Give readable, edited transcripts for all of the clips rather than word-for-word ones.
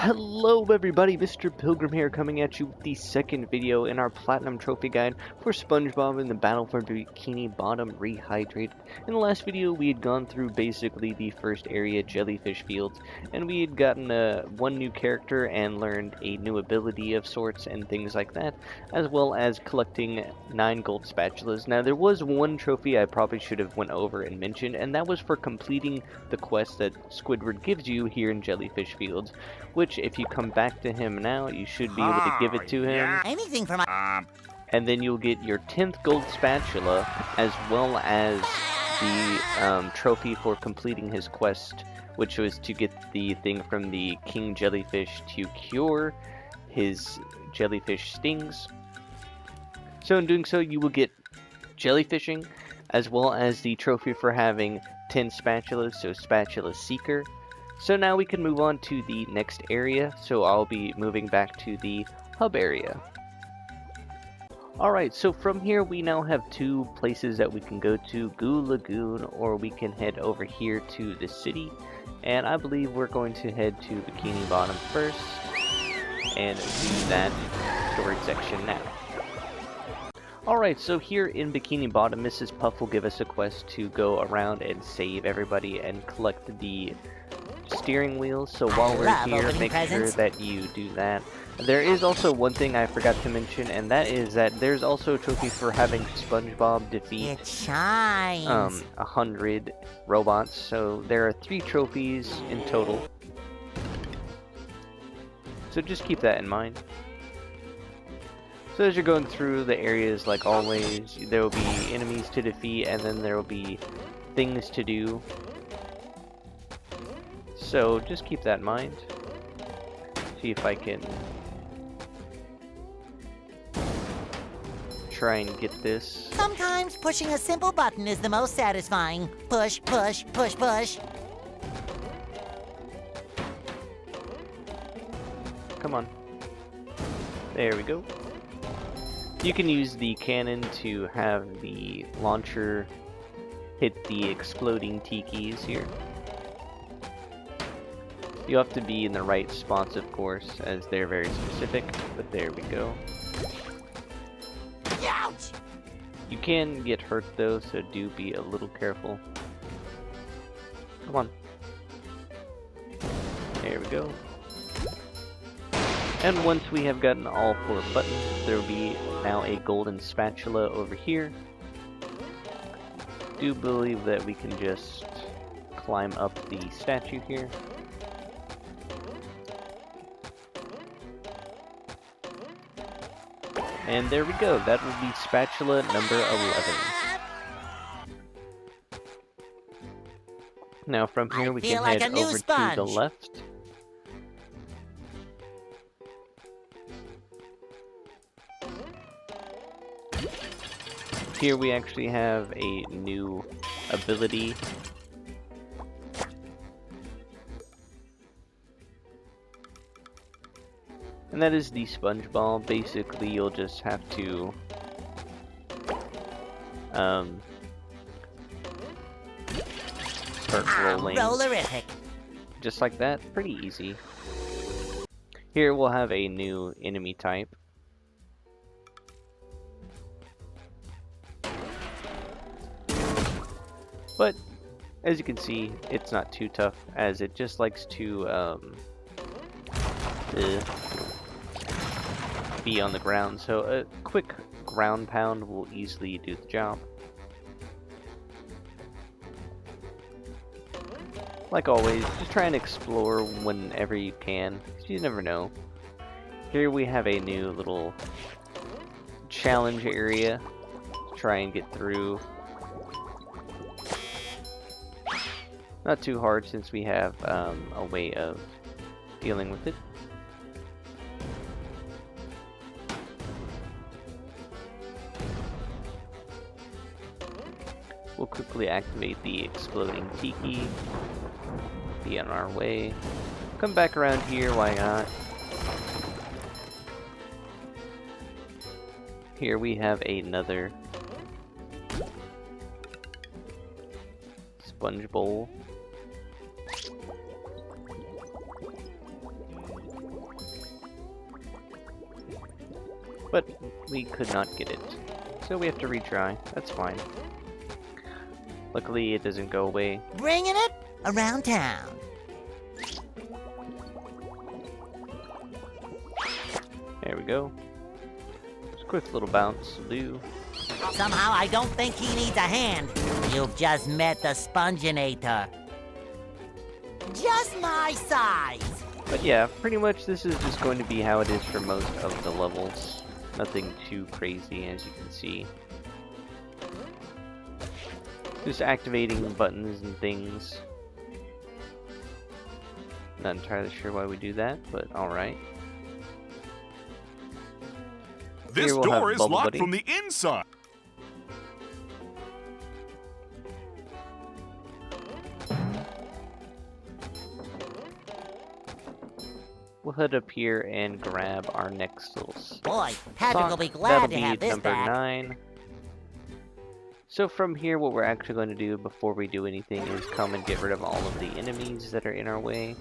Hello everybody, Mr. Pilgrim here, coming at you with the second video in our Platinum Trophy Guide for SpongeBob in the Battle for Bikini Bottom Rehydrated. In the last video, we had gone through basically the first area, Jellyfish Fields, and we had gotten one new character and learned a new ability of sorts and things like that, as well as collecting 9 gold spatulas. Now, there was one trophy I probably should have went over and mentioned, and that was for completing the quest that Squidward gives you here in Jellyfish Fields, which if you come back to him now, you should be able to give it to him. Yeah. Anything for my... And then you'll get your 10th gold spatula, as well as the trophy for completing his quest, which was to get the thing from the King Jellyfish to cure his jellyfish stings. So in doing so, you will get jellyfishing, as well as the trophy for having 10 spatulas, so Spatula Seeker. So now we can move on to the next area, so I'll be moving back to the hub area. Alright, so from here we now have 2 places that we can go to, Goo Lagoon, or we can head over here to the city. And I believe we're going to head to Bikini Bottom first, and do that storage section now. Alright, so here in Bikini Bottom, Mrs. Puff will give us a quest to go around and save everybody and collect the steering wheels. So while we're here, make sure that you do that. There is also one thing I forgot to mention, and that is that there's also a trophy for having SpongeBob defeat 100 robots. So there are 3 trophies in total. So just keep that in mind. So as you're going through the areas, like always, there will be enemies to defeat, and then there will be things to do. So just keep that in mind. See if I can try and get this. Sometimes pushing a simple button is the most satisfying. Push, push, push, push. Come on. There we go. You can use the cannon to have the launcher hit the exploding tikis here. You have to be in the right spots, of course, as they're very specific, but there we go. Ouch! You can get hurt though, so do be a little careful. Come on. There we go. And once we have gotten all 4 buttons, there will be now a golden spatula over here. Do believe that we can just climb up the statue here. And there we go, that will be spatula number 11. Now from here we can head over to the left. Here we actually have a new ability. And that is the SpongeBob. Basically, you'll just have to start rolling. Rollerific. Just like that. Pretty easy. Here we'll have a new enemy type. But as you can see, it's not too tough, as it just likes to be on the ground, so a quick ground pound will easily do the job. Like always, just try and explore whenever you can, because you never know. Here we have a new little challenge area to try and get through. Not too hard, since we have a way of dealing with it. We'll quickly activate the exploding tiki. Be on our way. Come back around here, why not? Here we have another sponge bowl. but we could not get it. So we have to retry. That's fine. Luckily, it doesn't go away. Bringing it around town. There we go. Just a quick little bounce will do. Somehow I don't think he needs a hand. You've just met the Sponginator. Just my size. But yeah, pretty much this is just going to be how it is for most of the levels. Nothing too crazy, as you can see. Just activating buttons and things. Not entirely sure why we do that, but alright. This we'll door is Bubble locked Buddy. from the inside. We'll head up here and grab our next little Boy, Patrick will sock. be glad That'll to have be this number back. 9. So from here, what we're actually going to do before we do anything is come and get rid of all of the enemies that are in our way.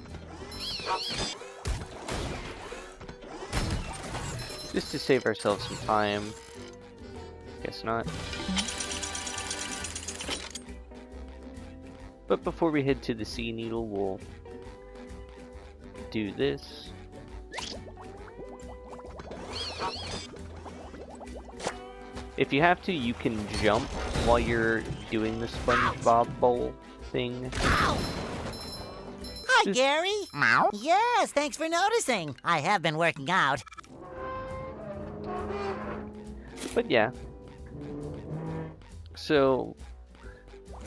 Just to save ourselves some time. Guess not. But before we head to the Sea Needle, we'll do this. If you have to, you can jump while you're doing the SpongeBob bowl thing. Ow! Hi, Just- Gary. Meow. Yes, thanks for noticing. I have been working out. But yeah. So,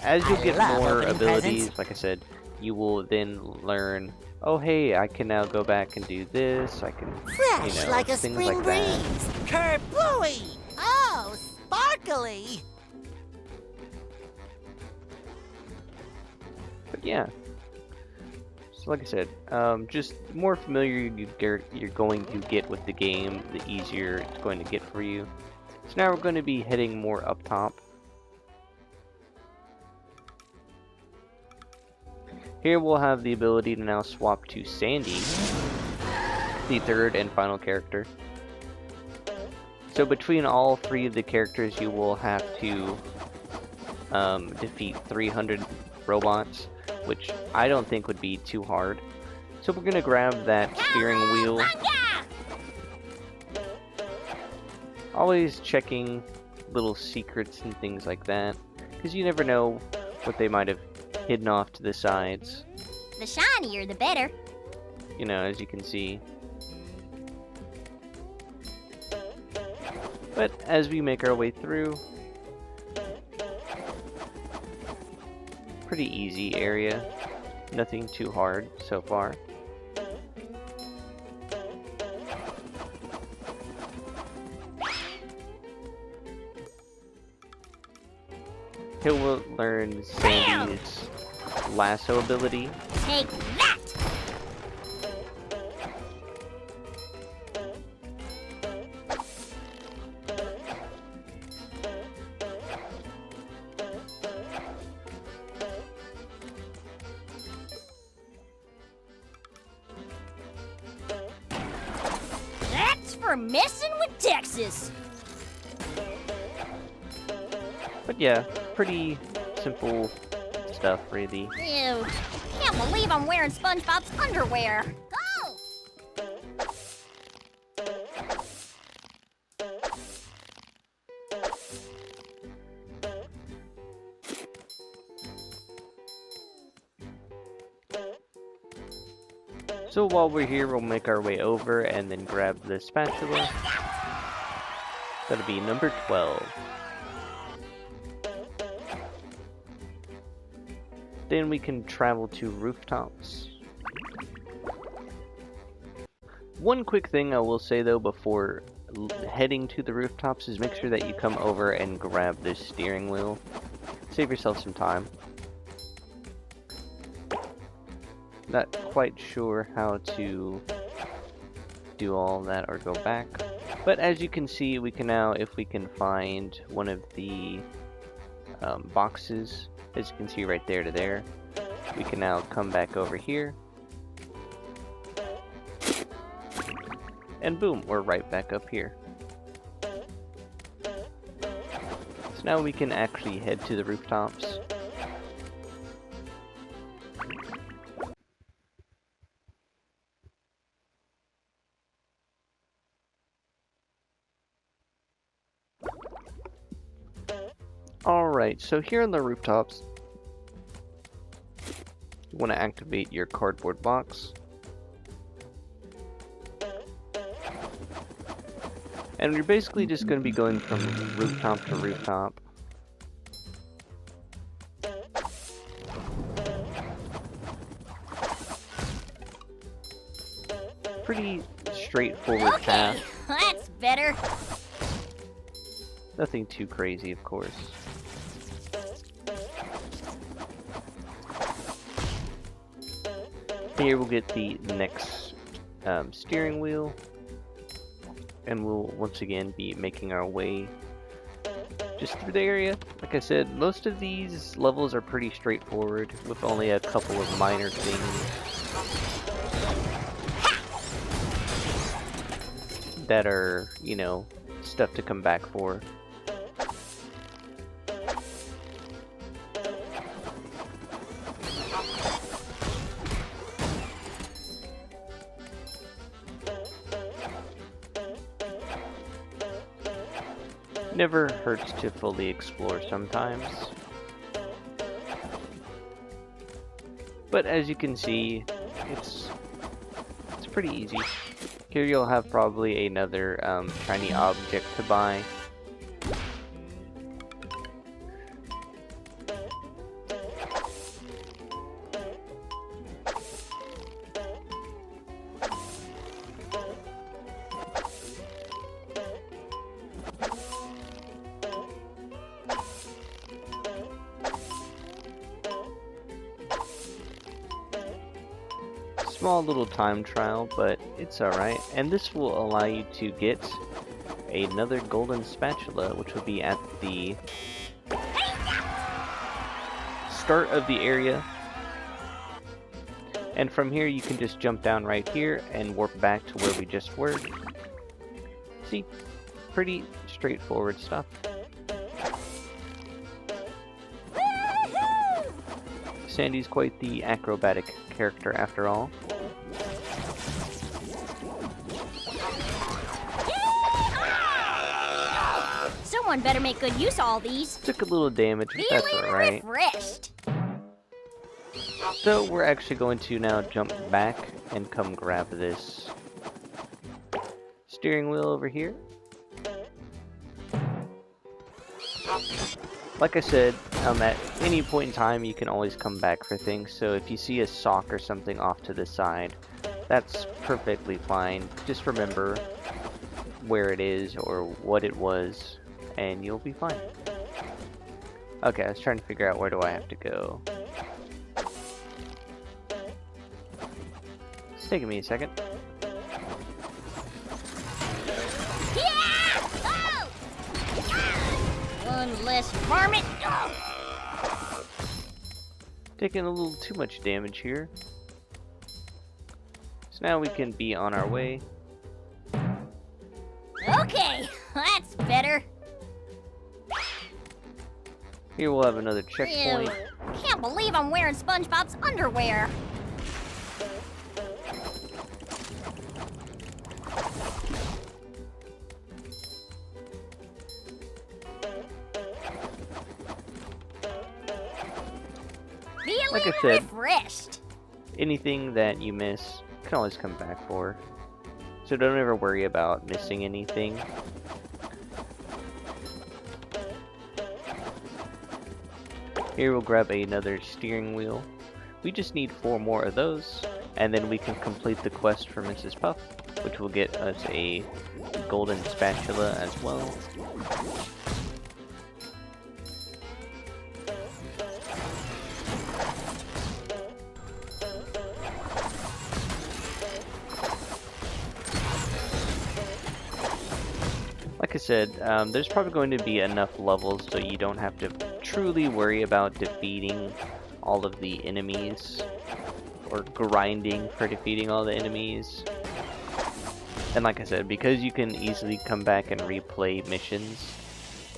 as you I get love more opening abilities, presents. like I said, you will then learn, oh hey, I can now go back and do this, I can, Fresh you know, like a things spring like that. breeze. Kerplooey! Oh, sparkly! But yeah. So like I said, just the more familiar you're going to get with the game, the easier it's going to get for you. So now we're going to be heading more up top. Here we'll have the ability to now swap to Sandy, the third and final character. So between all 3 of the characters, you will have to defeat 300 robots, which I don't think would be too hard. So we're gonna grab that steering wheel. Always checking little secrets and things like that, because you never know what they might have hidden off to the sides. The shinier, the better. You know, as you can see. But as we make our way through, pretty easy area. Nothing too hard so far. Here we'll learn Sandy's lasso ability. Take that! That's for messing with Texas. But yeah, pretty simple stuff, really. Ew. Can't believe I'm wearing SpongeBob's underwear. Go! So while we're here, we'll make our way over and then grab the spatula. That'll be number 12. Then we can travel to rooftops. One quick thing I will say though before heading to the rooftops is make sure that you come over and grab this steering wheel. Save yourself some time. Not quite sure how to do all that or go back. But as you can see, we can now, if we can find one of the boxes, as you can see right there to there, we can now come back over here. And boom, we're right back up here. So now we can actually head to the rooftops. Alright, so here on the rooftops, you want to activate your cardboard box. And you're basically just going to be going from rooftop to rooftop. Pretty straightforward path. Okay, that's better. Nothing too crazy, of course. Here we'll get the next steering wheel, and we'll once again be making our way just through the area. Like I said, most of these levels are pretty straightforward, with only a couple of minor things that are, you know, stuff to come back for. Never hurts to fully explore sometimes. But as you can see, it's pretty easy. Here you'll have probably another shiny object to buy. Small little time trial, but it's alright. And this will allow you to get another golden spatula, which will be at the start of the area. And from here you can just jump down right here and warp back to where we just were. See? Pretty straightforward stuff. Sandy's quite the acrobatic character after all. Someone better make good use of all these. Took a little damage, but that's Feeling alright. refreshed. So we're actually going to now jump back and come grab this steering wheel over here. Like I said, at any point in time you can always come back for things, so if you see a sock or something off to the side, that's perfectly fine. Just remember where it is or what it was, and you'll be fine. Okay, I was trying to figure out where do I have to go. It's taking me a second. One less varmint. Taking a little too much damage here. So now we can be on our way. Okay, that's better. Here we'll have another checkpoint. Ew, can't believe I'm wearing SpongeBob's underwear. Like I said, Refreshed. anything that you miss, you can always come back for. So don't ever worry about missing anything. Here we'll grab another steering wheel. We just need 4 more of those, and then we can complete the quest for Mrs. Puff, which will get us a golden spatula as well. Like I said, there's probably going to be enough levels so you don't have to truly worry about defeating all of the enemies or grinding for defeating all the enemies. And like I said, because you can easily come back and replay missions,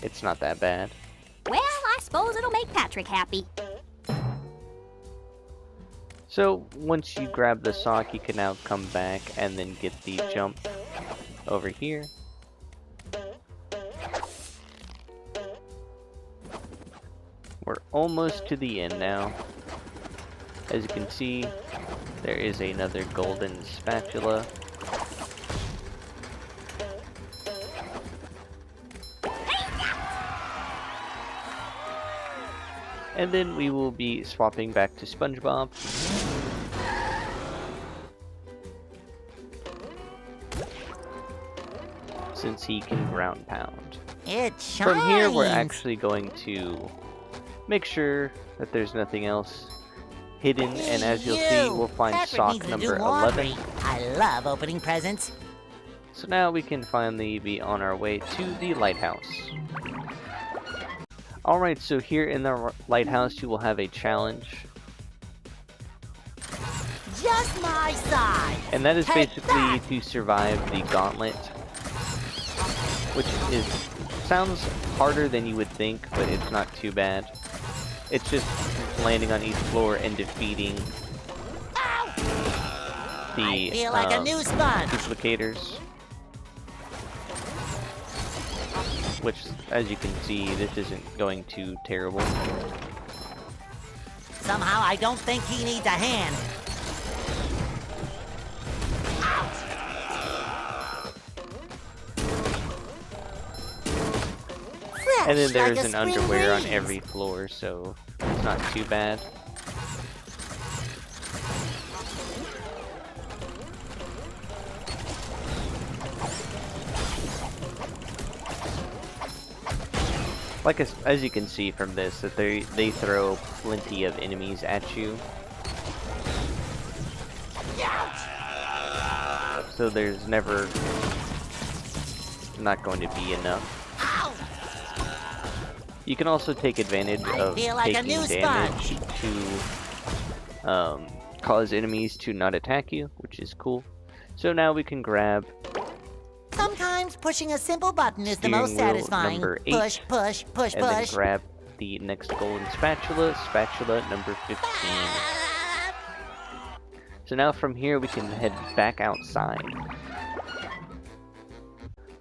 it's not that bad. suppose it'll make Patrick happy. So once you grab the sock, you can now come back and then get the jump over here. We're almost to the end now. As you can see, there is another golden spatula. And then we will be swapping back to SpongeBob. Since he can ground pound. It shines. From here, we're actually going to make sure that there's nothing else hidden, and as you'll see, we'll find Patrick sock needs to number do 11. laundry. I love opening presents. So now we can finally be on our way to the lighthouse. Alright, so here in the lighthouse, you will have a challenge. Just my size. And that is Take basically that. to survive the gauntlet. Which sounds harder than you would think, but it's not too bad. It's just landing on each floor and defeating the I feel like a new sponge. duplicators. Which, as you can see, this isn't going too terrible. Somehow I don't think he needs a hand. Fresh And then there's like a an spring underwear on breeze. every floor, so it's not too bad. Like as you can see from this, that they throw plenty of enemies at you. So there's never not going to be enough. You can also take advantage of feel like a taking new damage to cause enemies to not attack you, which is cool. So now we can grab Sometimes pushing a simple button is the steering most wheel satisfying. number 8, Push, push, push, and then push. grab the next golden spatula, spatula number 15. So now from here we can head back outside.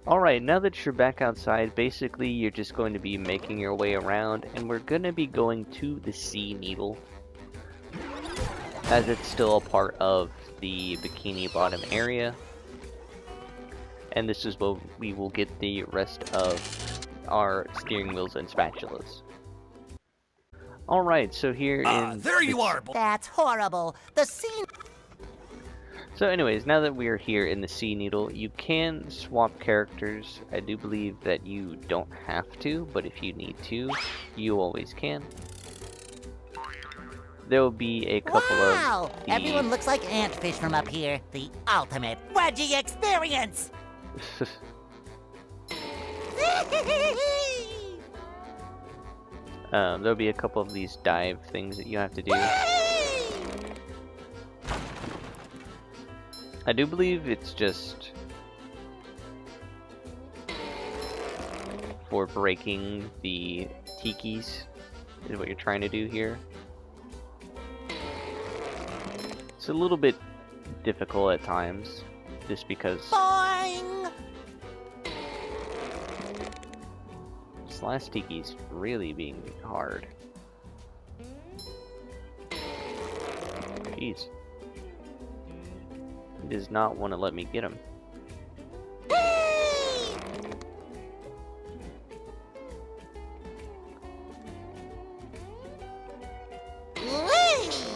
Alright, now that you're back outside, basically you're just going to be making your way around, and we're going to be going to the Sea Needle, as it's still a part of the Bikini Bottom area. And this is where we will get the rest of our steering wheels and spatulas. Alright, so here in... There you are, boy. That's horrible. The scene. So anyways, now that we are here in the Sea Needle, you can swap characters. I do believe that you don't have to, but if you need to, you always can. There will be a couple Wow! of the... Everyone looks like antfish from up here. The ultimate wedgie experience. There'll be a couple of these dive things that you have to do. I do believe it's just for breaking the tikis is what you're trying to do here. It's a little bit difficult at times, just because Boing! this last tiki's really being hard. Jeez. He does not want to let me get him.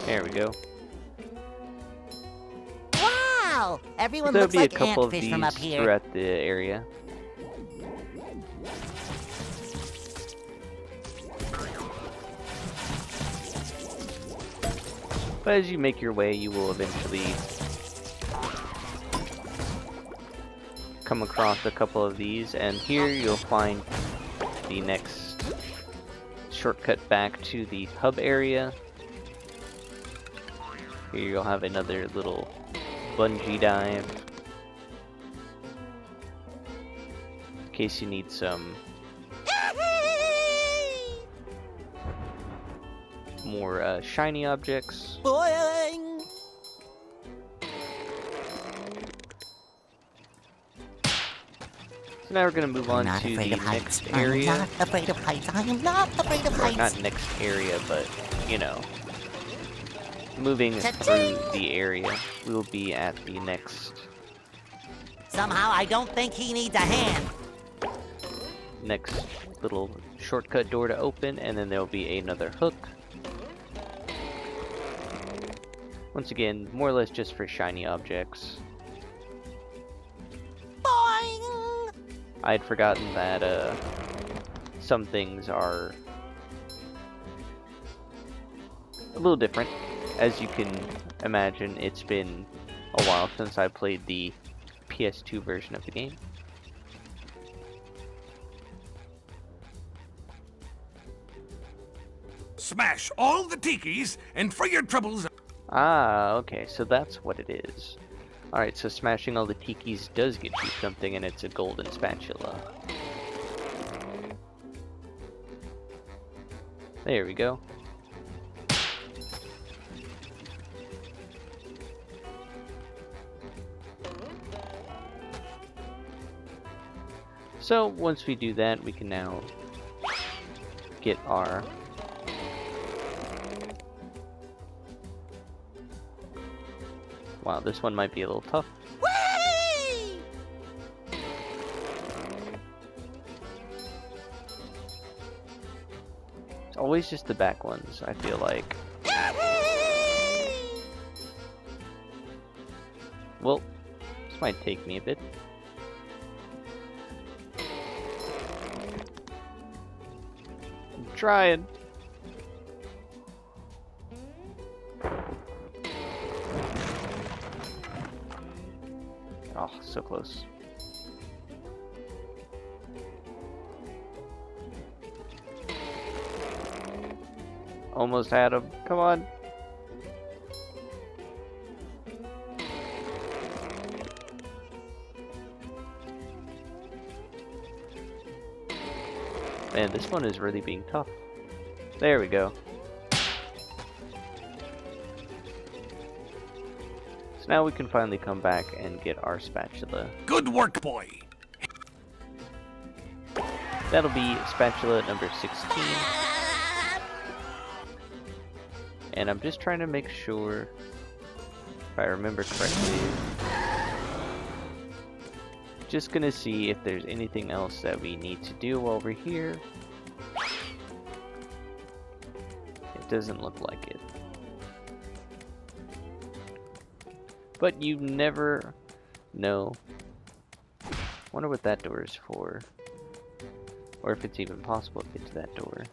There we go. Wow! Everyone There'll looks be a like couple of antfish these from up here. throughout the area. But as you make your way, you will eventually come across a couple of these, and here you'll find the next shortcut back to the hub area. Here you'll have another little bungee dive, in case you need some more shiny objects. Boing! So now we're going to move on Not to afraid the of heights. next area. I'm not afraid of heights. I am not afraid of Or heights. not next area, but, you know, moving through the area. We will be at the next Somehow I don't think he needs a hand. little shortcut door to open, and then there'll be another hook. Once again, more or less just for shiny objects. Boing! I had forgotten that some things are a little different. As you can imagine, it's been a while since I played the PS2 version of the game. Smash all the tikis and free your troubles. Ah, okay, so that's what it is. Alright, so smashing all the tikis does get you something, and it's a golden spatula. There we go. So, once we do that, we can now get our wow, this one might be a little tough. Whee! It's always just the back ones, I feel like. Well, this might take me a bit. I'm trying. Oh, so close. Almost had him. Come on. Man, this one is really being tough. There we go. So now we can finally come back and get our spatula. Good work, boy. That'll be spatula number 16. And I'm just trying to make sure, if I remember correctly, just gonna see if there's anything else that we need to do over here. It doesn't look like it. But you never know. Wonder what that door is for. Or if it's even possible to get to that door.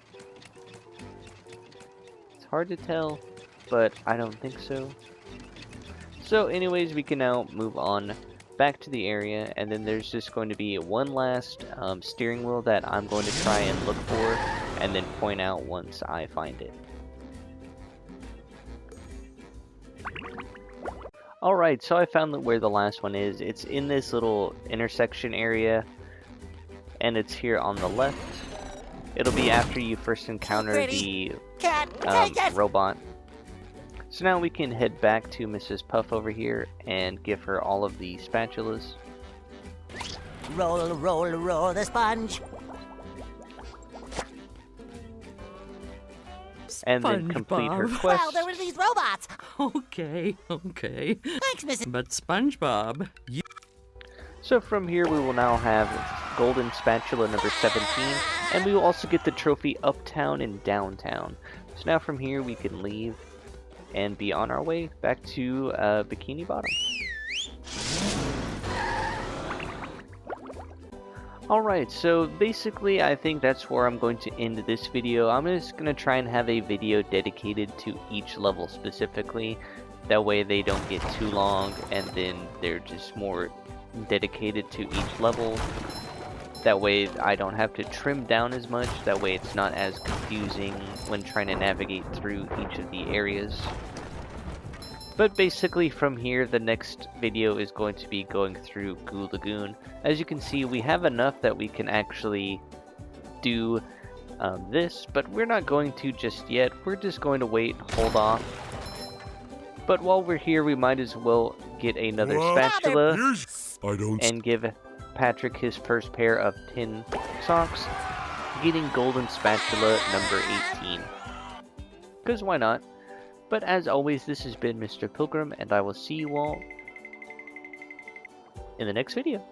It's hard to tell, but I don't think so. So anyways, we can now move on back to the area, and then there's just going to be one last steering wheel that I'm going to try and look for, and then point out once I find it. Alright, so I found where the last one is. It's in this little intersection area, and it's here on the left. It'll be after you first encounter the robot. So now we can head back to Mrs. Puff over here and give her all of the spatulas. Roll, roll, roll the sponge. And then complete her SpongeBob. quest. Well, there were these robots. Okay, okay. Thanks, Mrs. But SpongeBob, you... So from here we will now have golden spatula number 17, and we will also get the trophy uptown and downtown. So now from here we can leave and be on our way back to Bikini Bottom. Alright, so basically I think that's where I'm going to end this video. I'm just going to try and have a video dedicated to each level specifically. That way they don't get too long, and then they're just more dedicated to each level. That way I don't have to trim down as much. That way it's not as confusing when trying to navigate through each of the areas. But basically from here, the next video is going to be going through Goo Lagoon. As you can see, we have enough that we can actually do this, but we're not going to just yet. We're just going to wait, hold off. But while we're here, we might as well get another spatula and give Patrick his first pair of tin socks, getting golden spatula number 18. Because why not? But as always, this has been Mr. Pilgrim, and I will see you all in the next video.